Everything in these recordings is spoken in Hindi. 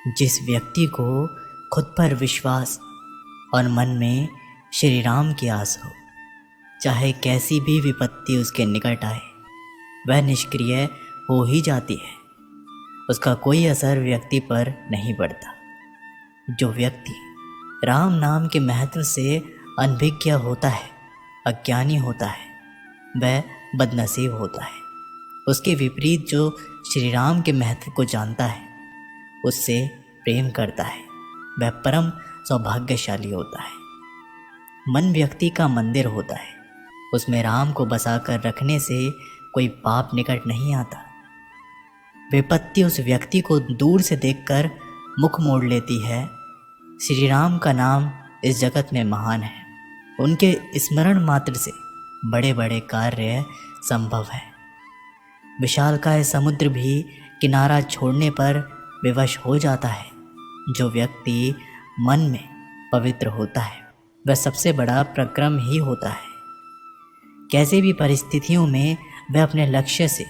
जिस व्यक्ति को खुद पर विश्वास और मन में श्री राम की आस हो, चाहे कैसी भी विपत्ति उसके निकट आए, वह निष्क्रिय हो ही जाती है। उसका कोई असर व्यक्ति पर नहीं पड़ता। जो व्यक्ति राम नाम के महत्व से अनभिज्ञ होता है, अज्ञानी होता है, वह बदनसीब होता है। उसके विपरीत जो श्री राम के महत्व को जानता है, उससे प्रेम करता है, वह परम सौभाग्यशाली होता है। मन व्यक्ति का मंदिर होता है। उसमें राम को बसाकर रखने से कोई पाप निकट नहीं आता। विपत्ति उस व्यक्ति को दूर से देखकर मुख मोड़ लेती है। श्री राम का नाम इस जगत में महान है। उनके स्मरण मात्र से बड़े बड़े कार्य संभव है। विशालकाय समुद्र भी किनारा छोड़ने पर विवश हो जाता है। जो व्यक्ति मन में पवित्र होता है, वह सबसे बड़ा पराक्रम ही होता है। कैसे भी परिस्थितियों में वह अपने लक्ष्य से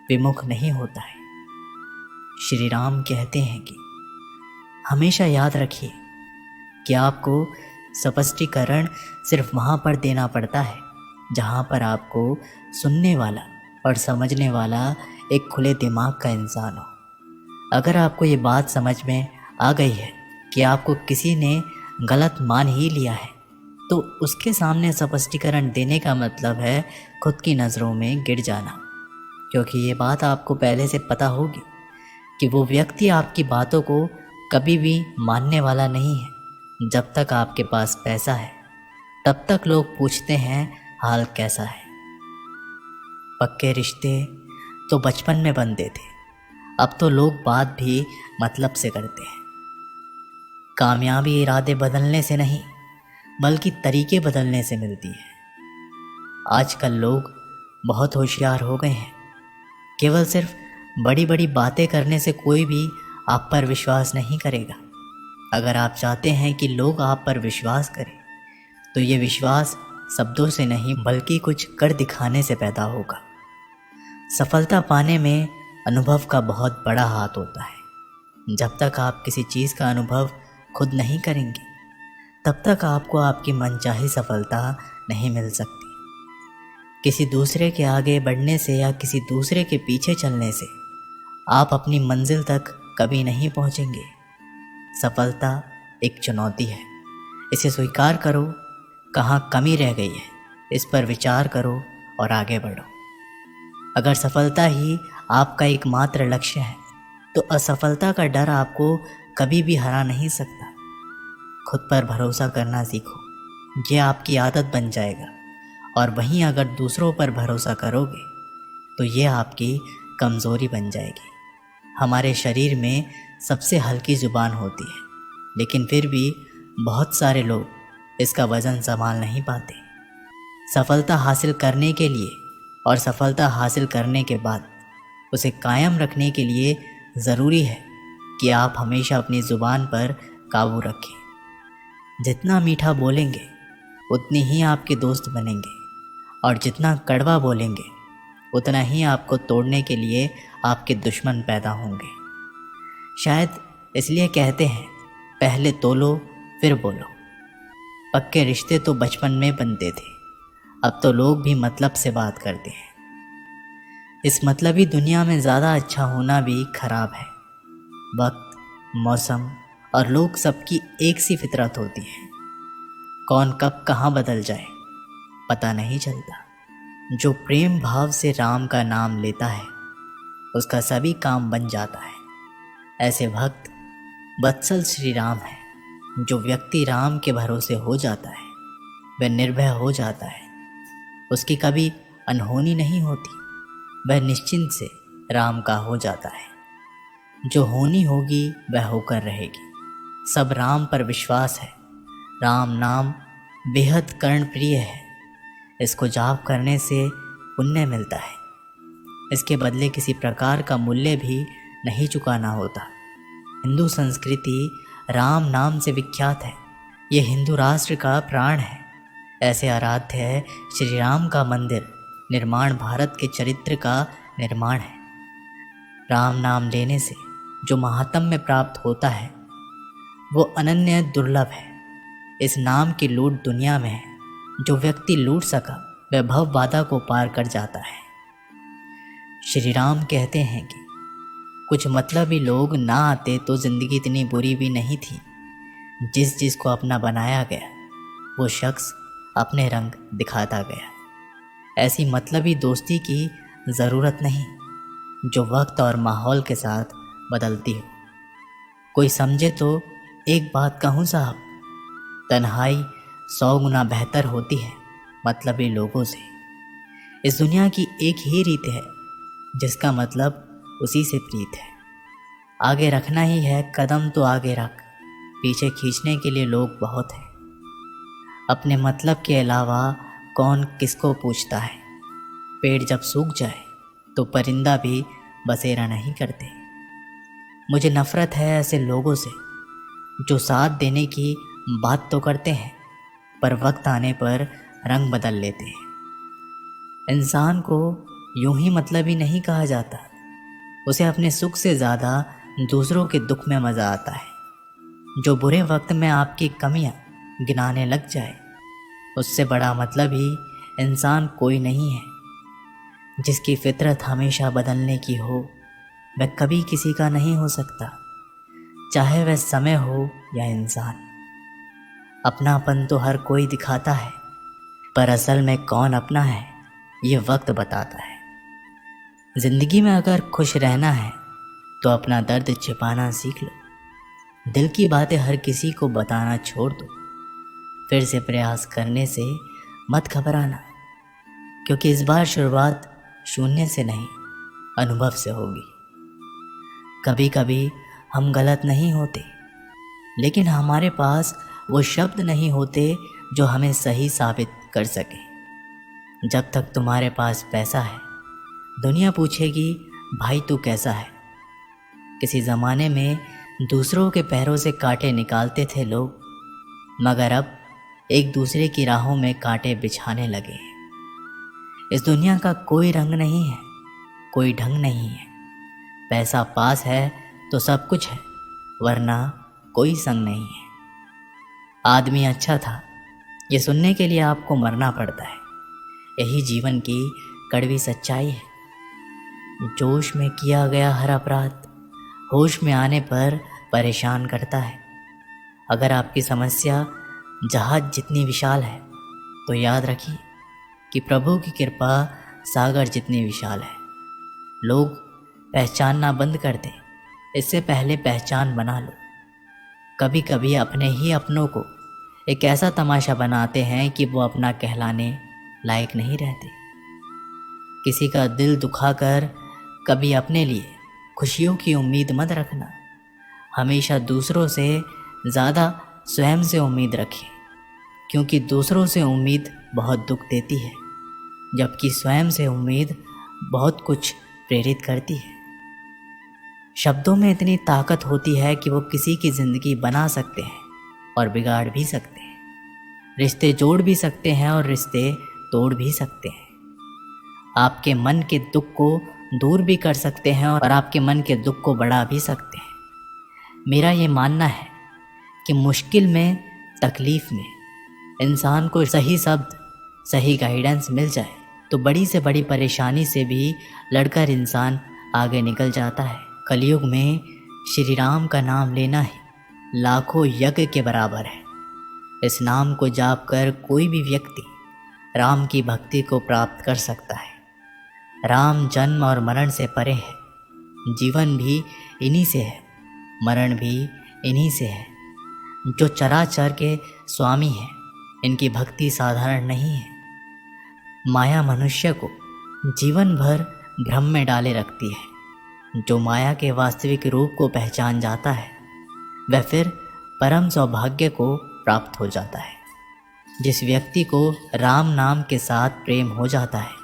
विमुख नहीं होता है। श्री राम कहते हैं कि हमेशा याद रखिए कि आपको स्पष्टीकरण सिर्फ वहाँ पर देना पड़ता है जहाँ पर आपको सुनने वाला और समझने वाला एक खुले दिमाग का इंसान हो। अगर आपको ये बात समझ में आ गई है कि आपको किसी ने गलत मान ही लिया है, तो उसके सामने स्पष्टीकरण देने का मतलब है खुद की नज़रों में गिर जाना। क्योंकि ये बात आपको पहले से पता होगी कि वो व्यक्ति आपकी बातों को कभी भी मानने वाला नहीं है। जब तक आपके पास पैसा है, तब तक लोग पूछते हैं हाल कैसा है। पक्के रिश्ते तो बचपन में बनते थे, अब तो लोग बात भी मतलब से करते हैं। कामयाबी इरादे बदलने से नहीं, बल्कि तरीके बदलने से मिलती है। आजकल लोग बहुत होशियार हो गए हैं। केवल सिर्फ बड़ी बड़ी बातें करने से कोई भी आप पर विश्वास नहीं करेगा। अगर आप चाहते हैं कि लोग आप पर विश्वास करें, तो ये विश्वास शब्दों से नहीं, बल्कि कुछ कर दिखाने से पैदा होगा। सफलता पाने में अनुभव का बहुत बड़ा हाथ होता है। जब तक आप किसी चीज़ का अनुभव खुद नहीं करेंगे, तब तक आपको आपकी मनचाही सफलता नहीं मिल सकती। किसी दूसरे के आगे बढ़ने से या किसी दूसरे के पीछे चलने से आप अपनी मंजिल तक कभी नहीं पहुंचेंगे। सफलता एक चुनौती है, इसे स्वीकार करो। कहाँ कमी रह गई है, इस पर विचार करो और आगे बढ़ो। अगर सफलता ही आपका एकमात्र लक्ष्य है, तो असफलता का डर आपको कभी भी हरा नहीं सकता। खुद पर भरोसा करना सीखो, ये आपकी आदत बन जाएगा। और वहीं अगर दूसरों पर भरोसा करोगे, तो ये आपकी कमज़ोरी बन जाएगी। हमारे शरीर में सबसे हल्की ज़ुबान होती है, लेकिन फिर भी बहुत सारे लोग इसका वज़न संभाल नहीं पाते। सफलता हासिल करने के लिए और सफलता हासिल करने के बाद उसे कायम रखने के लिए ज़रूरी है कि आप हमेशा अपनी ज़ुबान पर काबू रखें। जितना मीठा बोलेंगे, उतनी ही आपके दोस्त बनेंगे, और जितना कड़वा बोलेंगे, उतना ही आपको तोड़ने के लिए आपके दुश्मन पैदा होंगे। शायद इसलिए कहते हैं, पहले तोलो फिर बोलो। पक्के रिश्ते तो बचपन में बनते थे, अब तो लोग भी मतलब से बात करते हैं। इस मतलबी दुनिया में ज़्यादा अच्छा होना भी खराब है। वक्त, मौसम और लोग सबकी एक सी फितरत होती है। कौन कब कहाँ बदल जाए पता नहीं चलता। जो प्रेम भाव से राम का नाम लेता है, उसका सभी काम बन जाता है। ऐसे भक्त वत्सल श्री राम है। जो व्यक्ति राम के भरोसे हो जाता है, वह निर्भय हो जाता है। उसकी कभी अनहोनी नहीं होती, वह निश्चिंत से राम का हो जाता है। जो होनी होगी वह होकर रहेगी। सब राम पर विश्वास है। राम नाम बेहद कर्णप्रिय है। इसको जाप करने से पुण्य मिलता है। इसके बदले किसी प्रकार का मूल्य भी नहीं चुकाना होता। हिंदू संस्कृति राम नाम से विख्यात है। ये हिंदू राष्ट्र का प्राण है। ऐसे आराध्य है श्री राम का मंदिर निर्माण भारत के चरित्र का निर्माण है। राम नाम लेने से जो महात्म्य प्राप्त होता है वो अनन्य दुर्लभ है। इस नाम की लूट दुनिया में है। जो व्यक्ति लूट सका वह भव बाधा को पार कर जाता है। श्री राम कहते हैं कि कुछ मतलबी लोग ना आते तो जिंदगी इतनी बुरी भी नहीं थी। जिस जिसको अपना बनाया गया वो शख्स अपने रंग दिखाता गया। ऐसी मतलबी दोस्ती की ज़रूरत नहीं जो वक्त और माहौल के साथ बदलती हो। कोई समझे तो एक बात कहूँ साहब, तन्हाई 100 गुना बेहतर होती है मतलबी लोगों से। इस दुनिया की एक ही रीत है, जिसका मतलब उसी से प्रीत है। आगे रखना ही है कदम तो आगे रख, पीछे खींचने के लिए लोग बहुत हैं। अपने मतलब के अलावा कौन किसको पूछता है। पेड़ जब सूख जाए तो परिंदा भी बसेरा नहीं करते। मुझे नफ़रत है ऐसे लोगों से जो साथ देने की बात तो करते हैं पर वक्त आने पर रंग बदल लेते हैं। इंसान को यूं ही मतलबी नहीं कहा जाता। उसे अपने सुख से ज़्यादा दूसरों के दुख में मज़ा आता है। जो बुरे वक्त में आपकी कमियां गिनाने लग जाए उससे बड़ा मतलबी इंसान कोई नहीं है। जिसकी फितरत हमेशा बदलने की हो वह कभी किसी का नहीं हो सकता, चाहे वह समय हो या इंसान। अपनापन तो हर कोई दिखाता है पर असल में कौन अपना है ये वक्त बताता है। ज़िंदगी में अगर खुश रहना है तो अपना दर्द छिपाना सीख लो। दिल की बातें हर किसी को बताना छोड़ दो। फिर से प्रयास करने से मत घबराना, क्योंकि इस बार शुरुआत शून्य से नहीं अनुभव से होगी। कभी कभी हम गलत नहीं होते, लेकिन हमारे पास वो शब्द नहीं होते जो हमें सही साबित कर सके। जब तक तुम्हारे पास पैसा है दुनिया पूछेगी भाई तू कैसा है। किसी ज़माने में दूसरों के पैरों से कांटे निकालते थे लोग, मगर अब एक दूसरे की राहों में कांटे बिछाने लगे हैं। इस दुनिया का कोई रंग नहीं है, कोई ढंग नहीं है। पैसा पास है तो सब कुछ है, वरना कोई संग नहीं है। आदमी अच्छा था ये सुनने के लिए आपको मरना पड़ता है। यही जीवन की कड़वी सच्चाई है। जोश में किया गया हर अपराध होश में आने पर परेशान करता है। अगर आपकी समस्या जहाज जितनी विशाल है तो याद रखिए कि प्रभु की कृपा सागर जितनी विशाल है। लोग पहचानना बंद कर दें, इससे पहले पहचान बना लो। कभी कभी अपने ही अपनों को एक ऐसा तमाशा बनाते हैं कि वो अपना कहलाने लायक नहीं रहते। किसी का दिल दुखाकर कभी अपने लिए खुशियों की उम्मीद मत रखना। हमेशा दूसरों से ज़्यादा स्वयं से उम्मीद रखें, क्योंकि दूसरों से उम्मीद बहुत दुख देती है, जबकि स्वयं से उम्मीद बहुत कुछ प्रेरित करती है। शब्दों में इतनी ताकत होती है कि वो किसी की ज़िंदगी बना सकते हैं और बिगाड़ भी सकते हैं। रिश्ते जोड़ भी सकते हैं और रिश्ते तोड़ भी सकते हैं। आपके मन के दुख को दूर भी कर सकते हैं और आपके मन के दुख को बढ़ा भी सकते हैं। मेरा ये मानना है कि मुश्किल में, तकलीफ़ में इंसान को सही शब्द, सही गाइडेंस मिल जाए तो बड़ी से बड़ी परेशानी से भी लड़कर इंसान आगे निकल जाता है। कलयुग में श्री राम का नाम लेना ही लाखों यज्ञ के बराबर है। इस नाम को जाप कर कोई भी व्यक्ति राम की भक्ति को प्राप्त कर सकता है। राम जन्म और मरण से परे है। जीवन भी इन्हीं से है, मरण भी इन्हीं से है। जो चराचर के स्वामी हैं, इनकी भक्ति साधारण नहीं है। माया मनुष्य को जीवन भर भ्रम में डाले रखती है। जो माया के वास्तविक रूप को पहचान जाता है वह फिर परम सौभाग्य को प्राप्त हो जाता है। जिस व्यक्ति को राम नाम के साथ प्रेम हो जाता है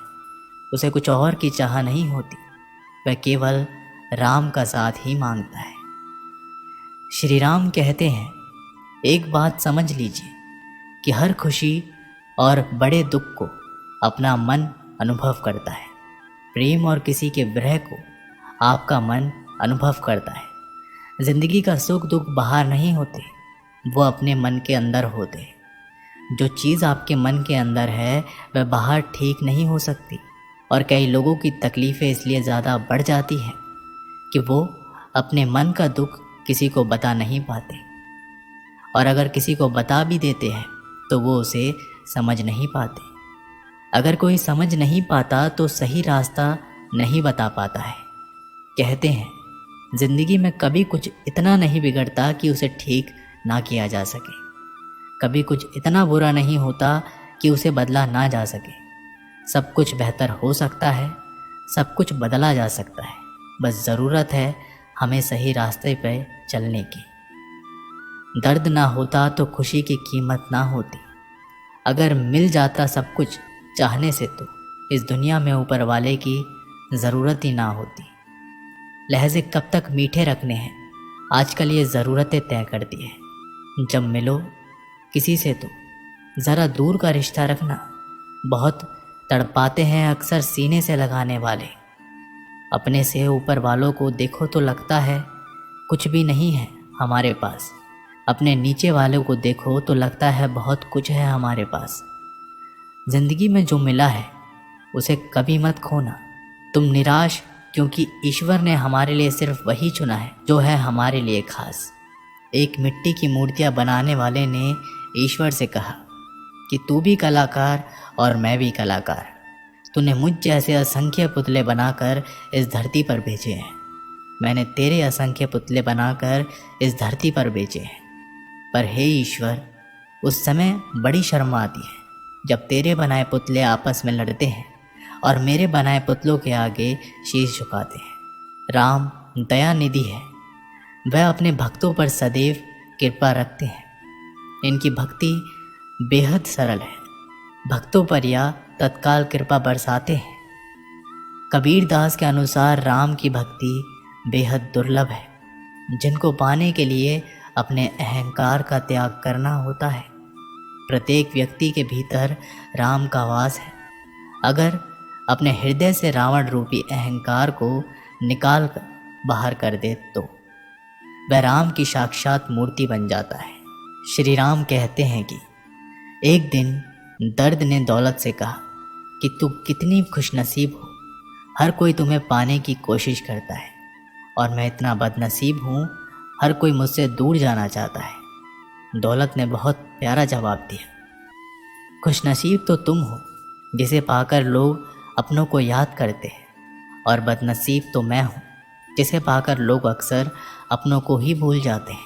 उसे कुछ और की चाह नहीं होती, वह केवल राम का साथ ही मांगता है। श्री राम कहते हैं, एक बात समझ लीजिए कि हर खुशी और बड़े दुख को अपना मन अनुभव करता है। प्रेम और किसी के विरह को आपका मन अनुभव करता है। जिंदगी का सुख दुख बाहर नहीं होते, वो अपने मन के अंदर होते। जो चीज़ आपके मन के अंदर है वह बाहर ठीक नहीं हो सकती। और कई लोगों की तकलीफ़ें इसलिए ज़्यादा बढ़ जाती हैं कि वो अपने मन का दुख किसी को बता नहीं पाते, और अगर किसी को बता भी देते हैं तो वो उसे समझ नहीं पाते। अगर कोई समझ नहीं पाता तो सही रास्ता नहीं बता पाता है। कहते हैं ज़िंदगी में कभी कुछ इतना नहीं बिगड़ता कि उसे ठीक ना किया जा सके, कभी कुछ इतना बुरा नहीं होता कि उसे बदला ना जा सके। सब कुछ बेहतर हो सकता है, सब कुछ बदला जा सकता है, बस ज़रूरत है हमें सही रास्ते पर चलने की। दर्द ना होता तो खुशी की कीमत ना होती। अगर मिल जाता सब कुछ चाहने से तो इस दुनिया में ऊपर वाले की ज़रूरत ही ना होती। लहज़े कब तक मीठे रखने हैं, आजकल ये ज़रूरतें तय करती है। जब मिलो किसी से तो ज़रा दूर का रिश्ता रखना। बहुत तड़पाते हैं अक्सर सीने से लगाने वाले। अपने से ऊपर वालों को देखो तो लगता है कुछ भी नहीं है हमारे पास। अपने नीचे वालों को देखो तो लगता है बहुत कुछ है हमारे पास। ज़िंदगी में जो मिला है उसे कभी मत खोना। तुम निराश क्योंकि ईश्वर ने हमारे लिए सिर्फ वही चुना है जो है हमारे लिए खास। एक मिट्टी की मूर्तियाँ बनाने वाले ने ईश्वर से कहा कि तू भी कलाकार और मैं भी कलाकार। तूने मुझ जैसे असंख्य पुतले बनाकर इस धरती पर भेजे हैं, मैंने तेरे असंख्य पुतले बनाकर इस धरती पर भेजे हैं। पर हे ईश्वर, उस समय बड़ी शर्म आती है जब तेरे बनाए पुतले आपस में लड़ते हैं और मेरे बनाए पुतलों के आगे शीश झुकाते हैं। राम दया निधि है, वह अपने भक्तों पर सदैव कृपा रखते हैं। इनकी भक्ति बेहद सरल है, भक्तों पर यह तत्काल कृपा बरसाते हैं। कबीर दास के अनुसार राम की भक्ति बेहद दुर्लभ है, जिनको पाने के लिए अपने अहंकार का त्याग करना होता है। प्रत्येक व्यक्ति के भीतर राम का वास है। अगर अपने हृदय से रावण रूपी अहंकार को निकाल कर बाहर कर दे तो वह राम की साक्षात मूर्ति बन जाता है। श्री राम कहते हैं कि एक दिन दर्द ने दौलत से कहा कि तू कितनी खुशनसीब हो, हर कोई तुम्हें पाने की कोशिश करता है और मैं इतना बदनसीब हूँ, हर कोई मुझसे दूर जाना चाहता है। दौलत ने बहुत प्यारा जवाब दिया, खुशनसीब तो तुम हो जिसे पाकर लोग अपनों को याद करते हैं, और बदनसीब तो मैं हूँ जिसे पाकर लोग अक्सर अपनों को ही भूल जाते हैं।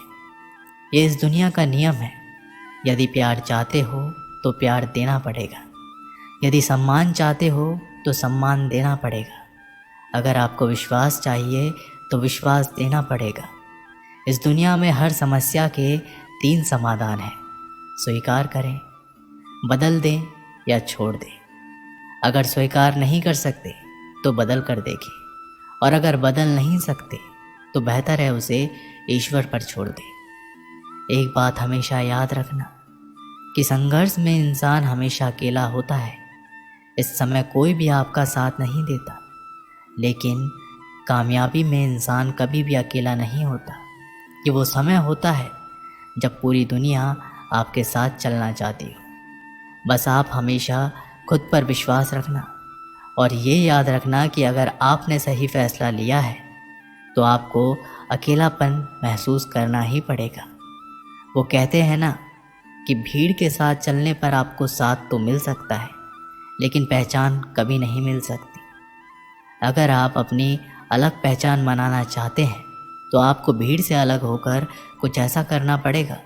ये इस दुनिया का नियम है। यदि प्यार चाहते हो तो प्यार देना पड़ेगा, यदि सम्मान चाहते हो तो सम्मान देना पड़ेगा, अगर आपको विश्वास चाहिए तो विश्वास देना पड़ेगा। इस दुनिया में हर समस्या के 3 समाधान हैं, स्वीकार करें, बदल दें या छोड़ दें। अगर स्वीकार नहीं कर सकते तो बदल कर देखें, और अगर बदल नहीं सकते तो बेहतर है उसे ईश्वर पर छोड़ दें। एक बात हमेशा याद रखना कि संघर्ष में इंसान हमेशा अकेला होता है। इस समय कोई भी आपका साथ नहीं देता, लेकिन कामयाबी में इंसान कभी भी अकेला नहीं होता। कि वो समय होता है जब पूरी दुनिया आपके साथ चलना चाहती हो। बस आप हमेशा खुद पर विश्वास रखना, और ये याद रखना कि अगर आपने सही फैसला लिया है तो आपको अकेलापन महसूस करना ही पड़ेगा। वो कहते हैं ना कि भीड़ के साथ चलने पर आपको साथ तो मिल सकता है, लेकिन पहचान कभी नहीं मिल सकती। अगर आप अपनी अलग पहचान बनाना चाहते हैं तो आपको भीड़ से अलग होकर कुछ ऐसा करना पड़ेगा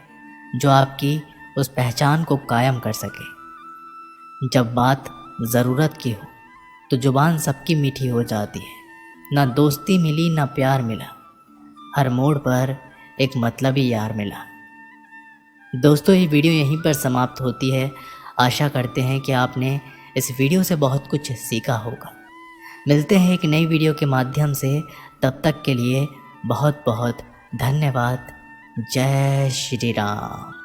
जो आपकी उस पहचान को कायम कर सके। जब बात ज़रूरत की हो तो ज़ुबान सबकी मीठी हो जाती है। ना दोस्ती मिली ना प्यार मिला, हर मोड़ पर एक मतलबी यार मिला। दोस्तों, ये वीडियो यहीं पर समाप्त होती है। आशा करते हैं कि आपने इस वीडियो से बहुत कुछ सीखा होगा। मिलते हैं एक नई वीडियो के माध्यम से, तब तक के लिए बहुत बहुत धन्यवाद। जय श्री राम।